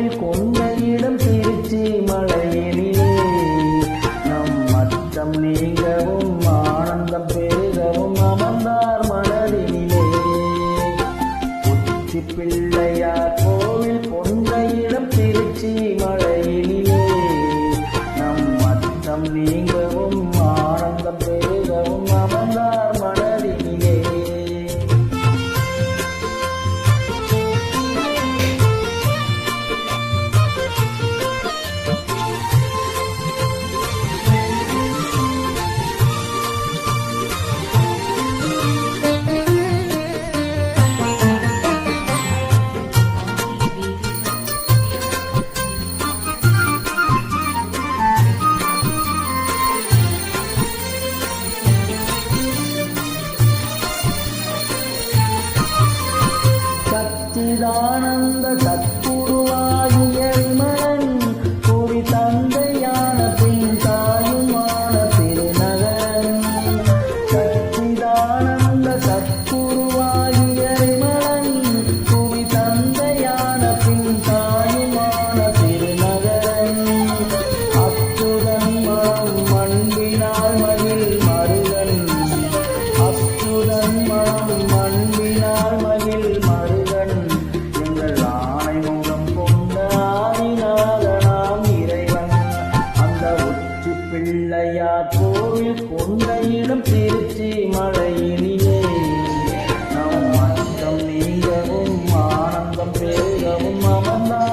கோவில் கொண்ட இடம் திருச்சி மலையினிலே நம் அச்சம் நீங்கவும் ஆனந்தம் பெருகவும் அமர்ந்தார் மனதினிலே. உச்சி பிள்ளையார் கோவில் கொண்ட இடம் திருச்சி மலையினிலே நம் அச்சம் நீங்கவும் ஆனந்தம் பெருகவும் அமர்ந்தார் மனதினிலே. சச்சிதானந்த சத்குருவாகிய விமலன் புவி தந்தையான பின் தாயுமான திருநகரன். சச்சிதானந்த சத்குருவாகிய விமலன் புவி தந்தையான பின் தாயுமான திருநகரன். அச்சுதன் மனம் மண்பினால் மகிழ் மருகன். அச்சுதன் மனம் மண்பினால் மகிழ் மருகன். எங்கள் ஆணைமுகம் கொண்ட ஆதிநாதனாம் இறைவன். அந்த உச்சி பிள்ளையார் கோவில் கொண்ட இடம் திருச்சி மலையினிலே நம் அச்சம் நீங்கவும் ஆனந்தம் பெருகவும் அமர்ந்தார்